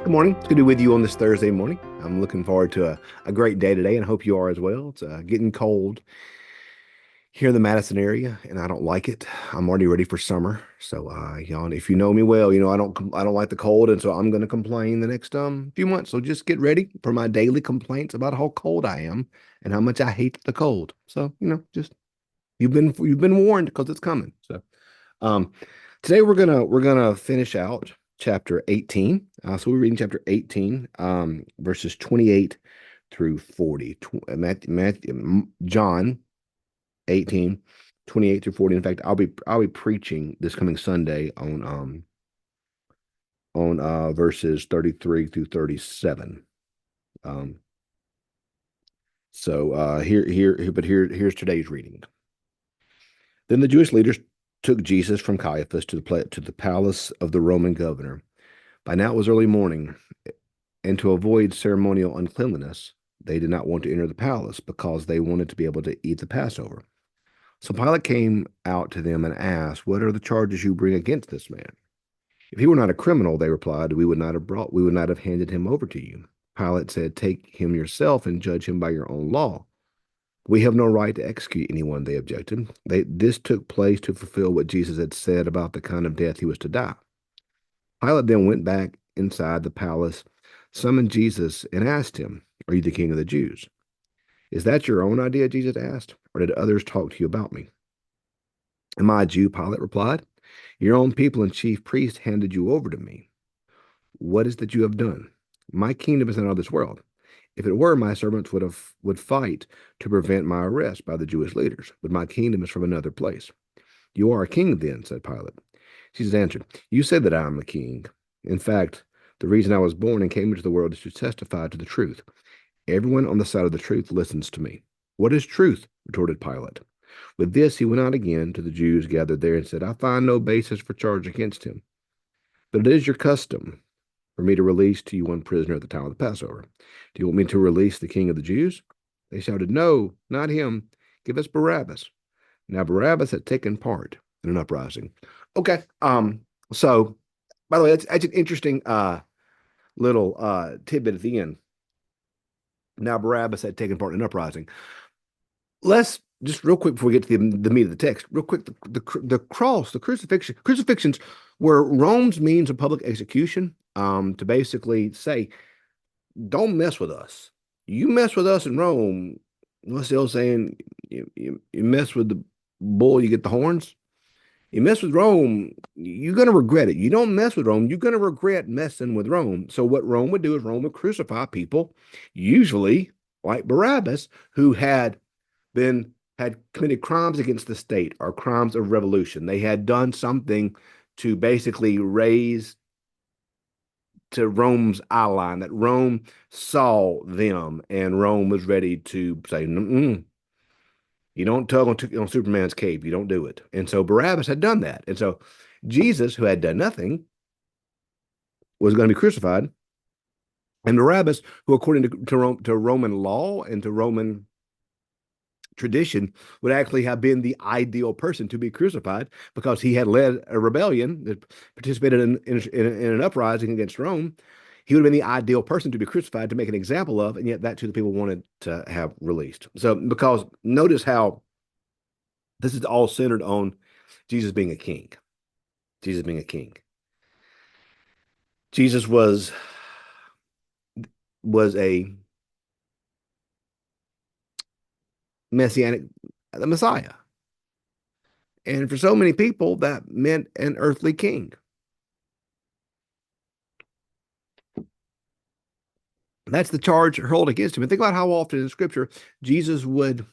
Good morning. It's good to be with you on this Thursday morning. I'm looking forward to a great day today and I hope you are as well. It's getting cold here in the Madison area and I don't like it. I'm already ready for summer. So, y'all, if you know me well, you know I don't like the cold and so I'm going to complain the next few months. So just get ready for my daily complaints about how cold I am and how much I hate the cold. So, just you've been warned because it's coming. So, um, today we're gonna finish out chapter 18. So we're reading chapter 18, verses 28 through 40. John 18, 28 through 40. In fact, I'll be preaching this coming Sunday on verses 33 through 37. Um, here's today's reading. Then the Jewish leaders took Jesus from Caiaphas to the palace of the Roman governor. By now it was early morning, and to avoid ceremonial uncleanliness, they did not want to enter the palace because they wanted to be able to eat the Passover. So Pilate came out to them and asked, "What are the charges you bring against this man?" "If he were not a criminal," they replied, we would not have handed him over to you." Pilate said, "Take him yourself and judge him by your own law." "We have no right to execute anyone," they objected. This took place to fulfill what Jesus had said about the kind of death he was to die. Pilate then went back inside the palace, summoned Jesus, and asked him, "Are you the king of the Jews?" "Is that your own idea?" Jesus asked, "or did others talk to you about me?" "Am I a Jew?" Pilate replied. "Your own people and chief priests handed you over to me. What is that you have done? My kingdom is not of this world. If it were, my servants would fight to prevent my arrest by the Jewish leaders, but my kingdom is from another place." "You are a king then," said Pilate. Jesus answered, "You said that I am a king. In fact, the reason I was born and came into the world is to testify to the truth. Everyone on the side of the truth listens to me." "What is truth?" retorted Pilate. With this, he went out again to the Jews gathered there and said, "I find no basis for charge against him. But it is your custom for me to release to you one prisoner at the time of the Passover. Do you want me to release the king of the Jews?" They shouted, "No, not him. Give us Barabbas." Now Barabbas had taken part in an uprising. Okay. So by the way, that's an interesting little tidbit at the end. Now Barabbas had taken part in an uprising. Let's just real quick before we get to the meat of the text, real quick, the cross, the crucifixions were Rome's means of public execution, to basically say, don't mess with us. You mess with us in Rome, what's the old saying? You mess with the bull, you get the horns. You mess with Rome, you're going to regret it. You don't mess with Rome, you're going to regret messing with Rome. So, what Rome would do is Rome would crucify people, usually like Barabbas, who had committed crimes against the state or crimes of revolution. They had done something to basically raise to Rome's eye line, that Rome saw them and Rome was ready to say, mm-mm, you don't tug on Superman's cape. You don't do it. And so Barabbas had done that. And so Jesus, who had done nothing, was going to be crucified. And Barabbas, who according to Roman law and to Roman tradition, would actually have been the ideal person to be crucified because he had led a rebellion that participated in an uprising against Rome. He would have been the ideal person to be crucified to make an example of, and yet that too the people wanted to have released. So, because notice how this is all centered on Jesus being a king. Jesus being a king. Jesus was a messianic, the Messiah. And for so many people, that meant an earthly king. That's the charge hurled against him. And think about how often in Scripture Jesus would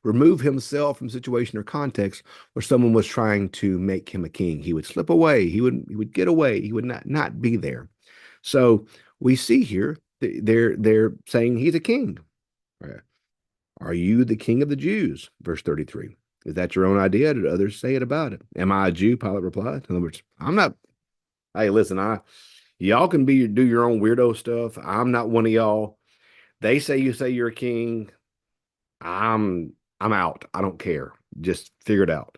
remove himself from situation or context where someone was trying to make him a king. He would slip away. He would get away. He would not be there. So we see here they're saying he's a king. "Are you the king of the Jews?" Verse 33. "Is that your own idea? Did others say it about it?" "Am I a Jew?" Pilate replied. In other words, I'm not. Hey, listen, y'all can do your own weirdo stuff. I'm not one of y'all. They say you're a king. I'm out. I don't care. Just figure it out.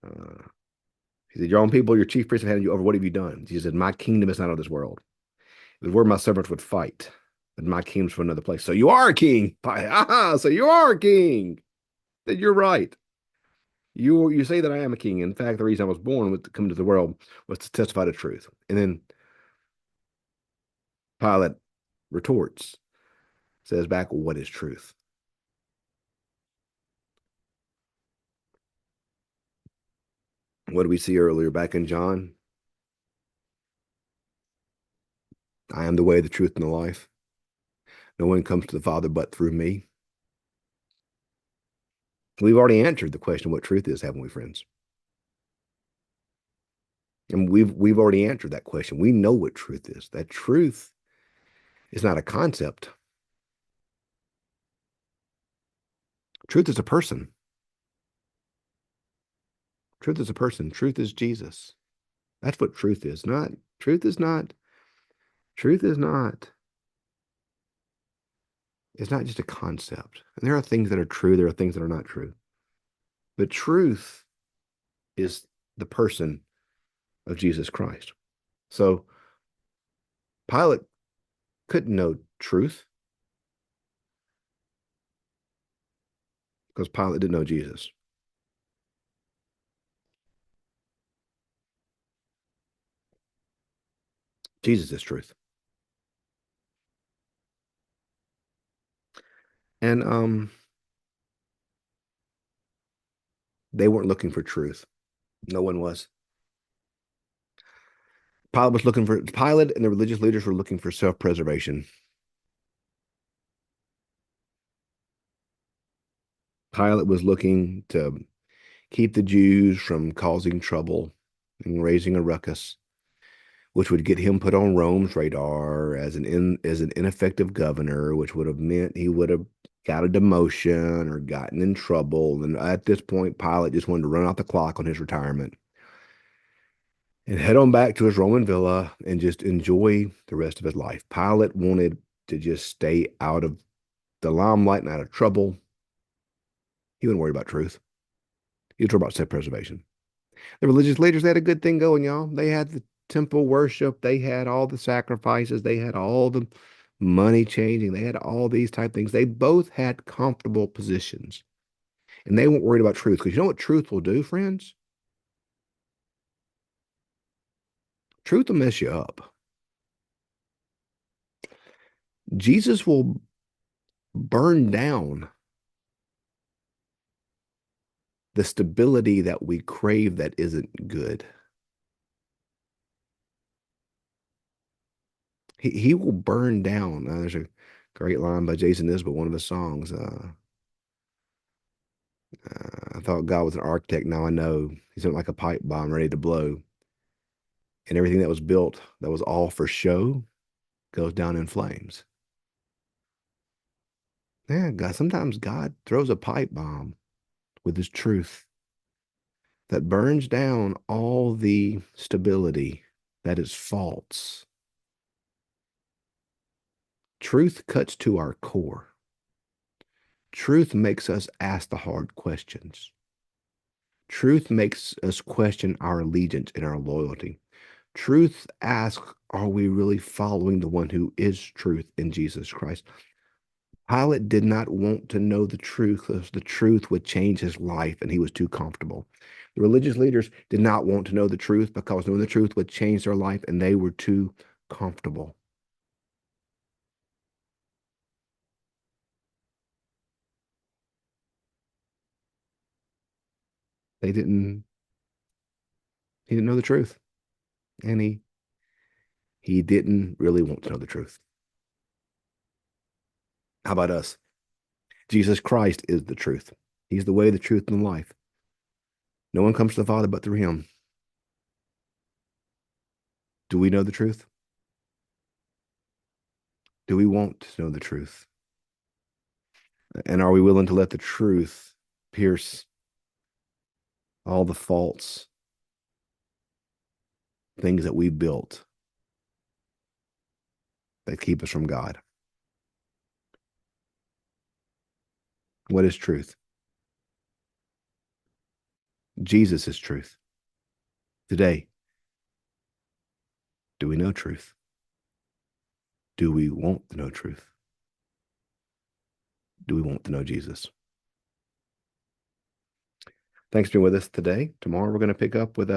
Uh, He said, your own people, your chief priests have handed you over. What have you done? Jesus said, my kingdom is not of this world. It was where my servants would fight, but my kingdom's from another place. So you are a king. Ah, so you are a king. Then you're right. You say that I am a king. In fact, the reason I was born was to come to the world was to testify the truth. And then Pilate retorts, says back, what is truth? What did we see earlier back in John? I am the way, the truth, and the life. No one comes to the Father but through me. We've already answered the question what truth is, haven't we, friends? And we've already answered that question. We know what truth is. That truth is not a concept. Truth is a person. Truth is a person. Truth is Jesus. That's what truth is. Not truth is not truth is not it's not just a concept. And there are things that are true, there are things that are not true. But truth is the person of Jesus Christ. So Pilate couldn't know truth because Pilate didn't know Jesus. Jesus is truth. And they weren't looking for truth. No one was. Pilate and the religious leaders were looking for self-preservation. Pilate was looking to keep the Jews from causing trouble and raising a ruckus, which would get him put on Rome's radar as an ineffective governor, which would have meant he would have got a demotion or gotten in trouble. And at this point, Pilate just wanted to run out the clock on his retirement and head on back to his Roman villa and just enjoy the rest of his life. Pilate wanted to just stay out of the limelight and out of trouble. He wasn't worried about truth. He was worried about self-preservation. The religious leaders, they had a good thing going, y'all. They had the temple worship, they had all the sacrifices, they had all the money changing, they had all these type things. They both had comfortable positions. And they weren't worried about truth. Because you know what truth will do, friends? Truth will mess you up. Jesus will burn down the stability that we crave that isn't good. He will burn down. There's a great line by Jason Isbell, one of his songs. I thought God was an architect. Now I know he's like a pipe bomb ready to blow. And everything that was built that was all for show goes down in flames. Yeah, God, sometimes God throws a pipe bomb with his truth that burns down all the stability that is false. Truth cuts to our core. Truth makes us ask the hard questions. Truth makes us question our allegiance and our loyalty. Truth asks, are we really following the one who is truth in Jesus Christ? Pilate did not want to know the truth because the truth would change his life and he was too comfortable. The religious leaders did not want to know the truth because knowing the truth would change their life and they were too comfortable. They didn't, he didn't know the truth and he didn't really want to know the truth. How about us? Jesus Christ is the truth. He's the way, the truth, and the life. No one comes to the Father but through him. Do we know the truth? Do we want to know the truth? And are we willing to let the truth pierce all the false things that we built that keep us from God? What is truth? Jesus is truth. Today, do we know truth? Do we want to know truth? Do we want to know Jesus? Thanks for being with us today. Tomorrow we're going to pick up with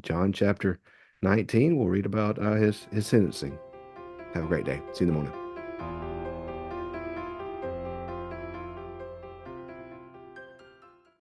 John chapter 19. We'll read about his sentencing. Have a great day. See you in the morning.